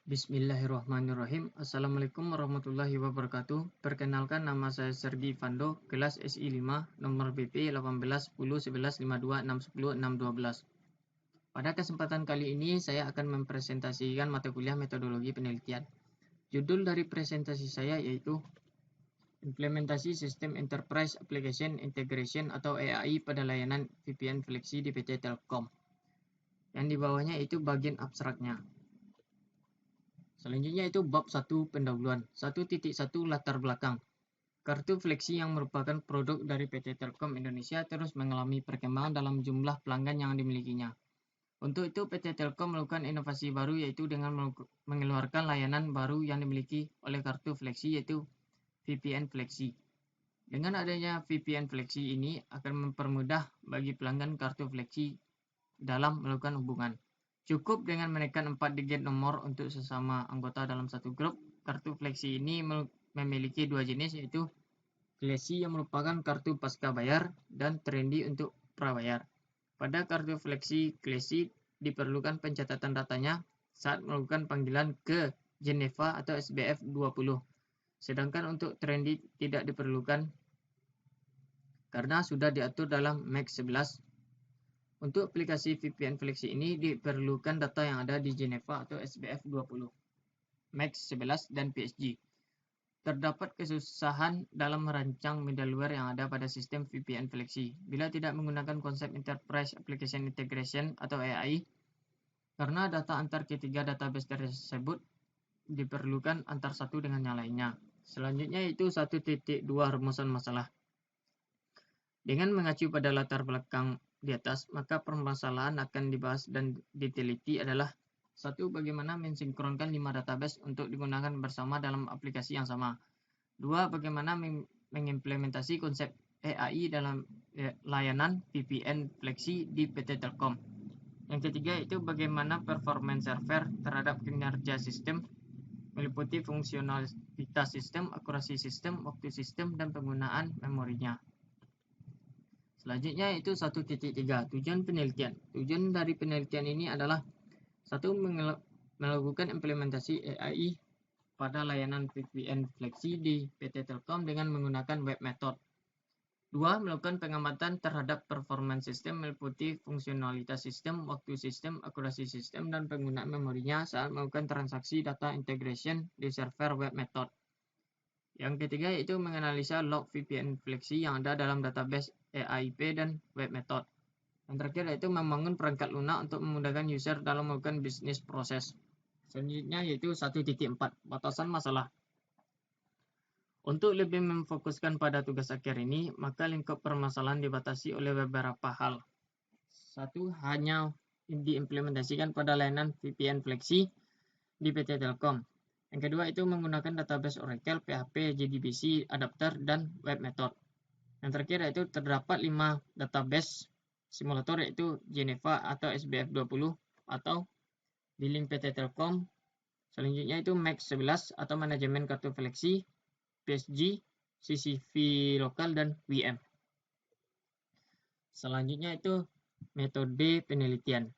Bismillahirrahmanirrahim. Assalamualaikum warahmatullahi wabarakatuh. Perkenalkan, nama saya Sergi Fando, kelas SI 5, nomor BP 18 10 11 52 6 10 6 12. Pada kesempatan kali ini saya akan mempresentasikan mata kuliah metodologi penelitian. Judul dari presentasi saya yaitu Implementasi Sistem Enterprise Application Integration atau EAI pada layanan VPN Fleksi di PT Telkom. Yang di bawahnya itu bagian abstraknya. Selanjutnya itu bab 1 pendahuluan. 1.1 latar belakang. Kartu Fleksi yang merupakan produk dari PT Telkom Indonesia terus mengalami perkembangan dalam jumlah pelanggan yang dimilikinya. Untuk itu PT Telkom melakukan inovasi baru yaitu dengan mengeluarkan layanan baru yang dimiliki oleh kartu Fleksi yaitu VPN Fleksi. Dengan adanya VPN Fleksi ini akan mempermudah bagi pelanggan kartu Fleksi dalam melakukan hubungan. Cukup dengan menekan 4 digit nomor untuk sesama anggota dalam satu grup. Kartu Fleksi ini memiliki dua jenis yaitu Classy yang merupakan kartu pasca bayar dan Trendy untuk prabayar. Pada kartu Fleksi Classy diperlukan pencatatan datanya saat melakukan panggilan ke Geneva atau SBF 20. Sedangkan untuk Trendy tidak diperlukan karena sudah diatur dalam MAC 11. Untuk aplikasi VPN Fleksi ini diperlukan data yang ada di Geneva atau SBF 20, MAC 11, dan PSG. Terdapat kesusahan dalam merancang middleware yang ada pada sistem VPN Fleksi bila tidak menggunakan konsep Enterprise Application Integration atau EAI, karena data antar ketiga database tersebut diperlukan antar satu dengan yang lainnya. Selanjutnya itu 1.2 rumusan masalah. Dengan mengacu pada latar belakang di atas, maka permasalahan akan dibahas dan diteliti adalah 1. Bagaimana mensinkronkan 5 database untuk digunakan bersama dalam aplikasi yang sama. 2. Bagaimana mengimplementasi konsep EAI dalam layanan VPN Fleksi di PT Telkom. Yang ketiga itu bagaimana performance server terhadap kinerja sistem, meliputi fungsionalitas sistem, akurasi sistem, waktu sistem, dan penggunaan memorinya. Selanjutnya itu 1.3 tujuan penelitian. Tujuan dari penelitian ini adalah 1. Melakukan implementasi EAI pada layanan VPN Fleksi di PT Telkom dengan menggunakan web method. 2. Melakukan pengamatan terhadap performance sistem meliputi fungsionalitas sistem, waktu sistem, akurasi sistem, dan penggunaan memorinya saat melakukan transaksi data integration di server web method. Yang ketiga yaitu menganalisa log VPN Fleksi yang ada dalam database EAIP dan web method. Yang terakhir yaitu membangun perangkat lunak untuk memudahkan user dalam melakukan bisnis proses. Selanjutnya yaitu 1.4 batasan masalah. Untuk lebih memfokuskan pada tugas akhir ini, maka lingkup permasalahan dibatasi oleh beberapa hal. 1. Hanya diimplementasikan pada layanan VPN Fleksi di PT Telkom. Yang kedua itu menggunakan database Oracle, PHP, JDBC, adapter, dan web method. Yang terakhir yaitu terdapat 5 database simulator yaitu Geneva atau SBF 20 atau di link PT Telkom. Selanjutnya itu MAC 11 atau manajemen kartu Fleksi, PSG, CCV lokal, dan VM. Selanjutnya itu metode penelitian.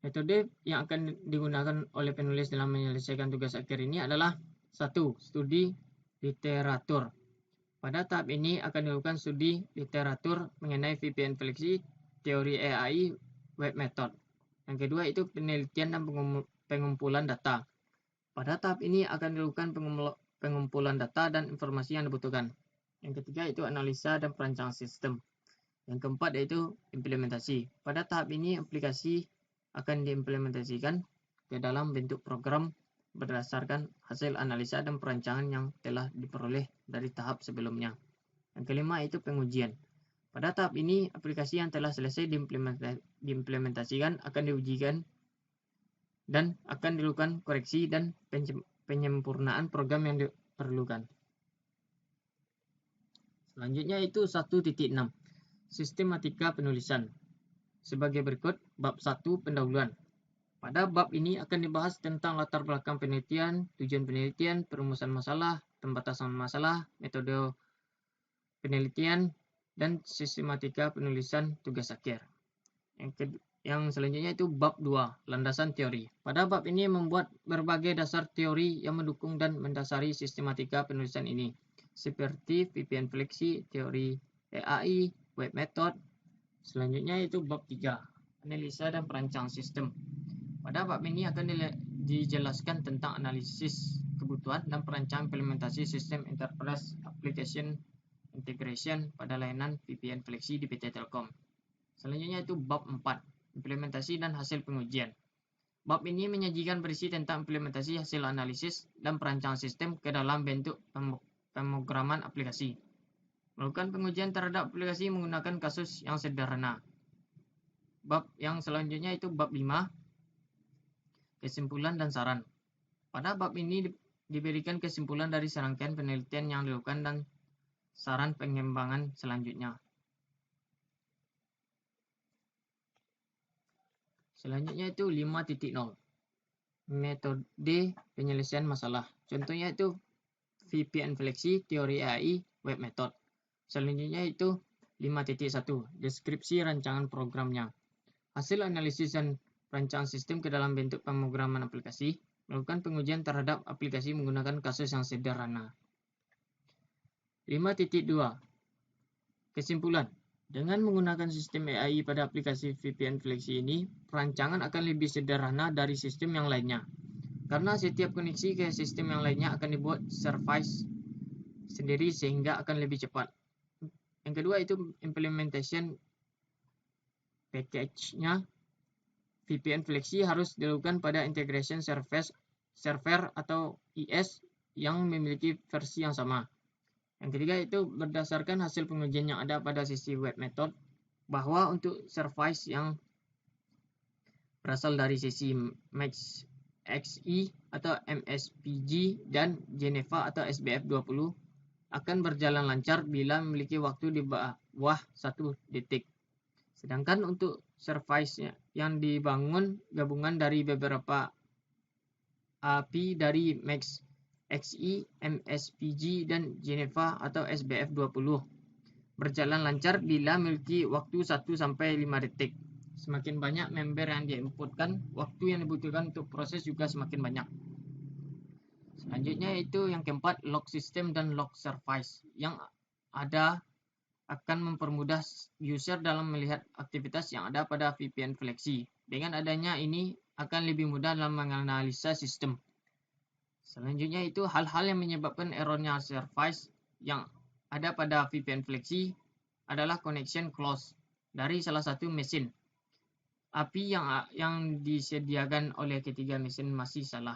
Metode yang akan digunakan oleh penulis dalam menyelesaikan tugas akhir ini adalah 1. Studi literatur. Pada tahap ini akan dilakukan studi literatur mengenai VPN Fleksi, teori EAI, web method. Yang kedua itu penelitian dan pengumpulan data. Pada tahap ini akan dilakukan pengumpulan data dan informasi yang dibutuhkan. Yang ketiga itu analisa dan perancangan sistem. Yang keempat yaitu implementasi. Pada tahap ini aplikasi akan diimplementasikan ke dalam bentuk program berdasarkan hasil analisa dan perancangan yang telah diperoleh dari tahap sebelumnya. Yang kelima yaitu pengujian. Pada tahap ini aplikasi yang telah selesai diimplementasikan akan diujikan dan akan dilakukan koreksi dan penyempurnaan program yang diperlukan. Selanjutnya itu 1.6 sistematika penulisan. Sebagai berikut, bab 1 pendahuluan. Pada bab ini akan dibahas tentang latar belakang penelitian, tujuan penelitian, perumusan masalah, pembatasan masalah, metode penelitian, dan sistematika penulisan tugas akhir. Yang selanjutnya itu bab 2, landasan teori. Pada bab ini membuat berbagai dasar teori yang mendukung dan mendasari sistematika penulisan ini, seperti VPN fleksi, teori EAI, web method. Selanjutnya itu bab 3, analisa dan perancang sistem. Pada bab ini akan dijelaskan tentang analisis kebutuhan dan perancang implementasi sistem enterprise application integration pada layanan VPN fleksi di PT Telkom. Selanjutnya itu bab 4, implementasi dan hasil pengujian. Bab ini menyajikan berisi tentang implementasi hasil analisis dan perancangan sistem ke dalam bentuk pemrograman aplikasi. Melakukan pengujian terhadap aplikasi menggunakan kasus yang sederhana. Bab yang selanjutnya itu bab 5, kesimpulan dan saran. Pada bab ini diberikan kesimpulan dari serangkaian penelitian yang dilakukan dan saran pengembangan selanjutnya. Selanjutnya itu 5.0, metode penyelesaian masalah. Contohnya itu VPN fleksi, teori AI, web method. Selanjutnya itu 5.1, deskripsi rancangan programnya. Hasil analisis dan rancangan sistem ke dalam bentuk pemrograman aplikasi. Melakukan pengujian terhadap aplikasi menggunakan kasus yang sederhana. 5.2, kesimpulan. Dengan menggunakan sistem AI pada aplikasi VPN fleksi ini, perancangan akan lebih sederhana dari sistem yang lainnya. Karena setiap koneksi ke sistem yang lainnya akan dibuat service sendiri sehingga akan lebih cepat. Yang kedua itu implementation package-nya. VPN fleksi harus dilakukan pada integration server atau IS yang memiliki versi yang sama. Yang ketiga itu berdasarkan hasil pengujian yang ada pada sisi web method, bahwa untuk service yang berasal dari sisi Max XE atau MSPG dan Geneva atau SBF 20 akan berjalan lancar bila memiliki waktu di bawah 1 detik. Sedangkan untuk service yang dibangun gabungan dari beberapa API dari Max XE, MSPG, dan Geneva atau SBF 20 berjalan lancar bila memiliki waktu 1-5 detik. Semakin banyak member yang diinputkan, waktu yang dibutuhkan untuk proses juga semakin banyak. Selanjutnya itu yang keempat, log system dan log service. Yang ada akan mempermudah user dalam melihat aktivitas yang ada pada VPN fleksi. Dengan adanya ini akan lebih mudah dalam menganalisa sistem. Selanjutnya itu hal-hal yang menyebabkan errornya service yang ada pada VPN fleksi adalah connection close dari salah satu mesin. API yang disediakan oleh ketiga mesin masih salah.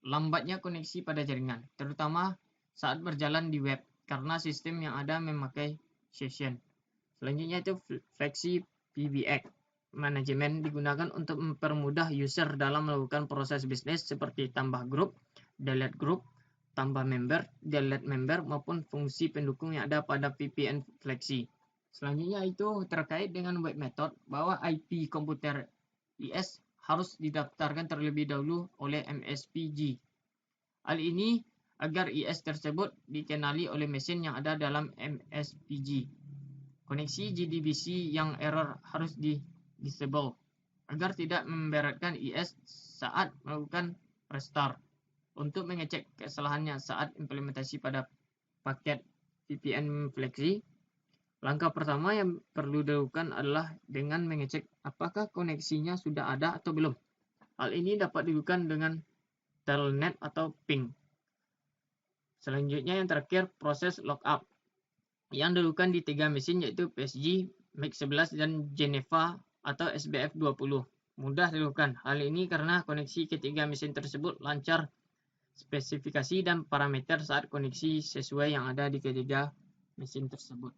Lambatnya koneksi pada jaringan, terutama saat berjalan di web, karena sistem yang ada memakai session. Selanjutnya itu fleksi PBX. Manajemen digunakan untuk mempermudah user dalam melakukan proses bisnis seperti tambah grup, delete grup, tambah member, delete member, maupun fungsi pendukung yang ada pada VPN fleksi. Selanjutnya itu terkait dengan web method, bahwa IP komputer IS harus didaftarkan terlebih dahulu oleh MSPG. Hal ini agar IS tersebut dikenali oleh mesin yang ada dalam MSPG. Koneksi JDBC yang error harus disable agar tidak memberatkan IS saat melakukan restart. Untuk mengecek kesalahannya saat implementasi pada paket VPN fleksi, langkah pertama yang perlu dilakukan adalah dengan mengecek apakah koneksinya sudah ada atau belum. Hal ini dapat dilakukan dengan telnet atau ping. Selanjutnya yang terakhir, proses lookup yang dilakukan di 3 mesin yaitu PSG, Max 11, dan Geneva atau SBF 20. Mudah dilakukan. Hal ini karena koneksi ketiga mesin tersebut lancar spesifikasi dan parameter saat koneksi sesuai yang ada di ketiga mesin tersebut.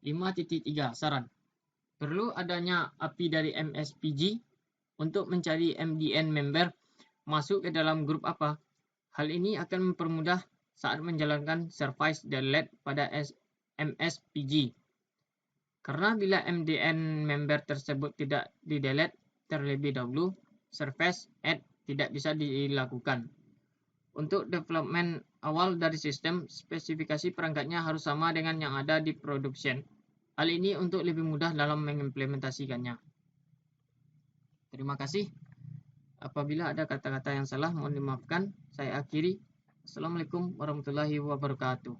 5.3 saran. Perlu adanya API dari MSPG untuk mencari MDN member masuk ke dalam grup apa. Hal ini akan mempermudah saat menjalankan service delete pada MSPG. Karena bila MDN member tersebut tidak di-delete terlebih dahulu, service add tidak bisa dilakukan. Untuk development awal dari sistem, spesifikasi perangkatnya harus sama dengan yang ada di production. Hal ini untuk lebih mudah dalam mengimplementasikannya. Terima kasih. Apabila ada kata-kata yang salah, mohon dimaafkan. Saya akhiri. Assalamualaikum warahmatullahi wabarakatuh.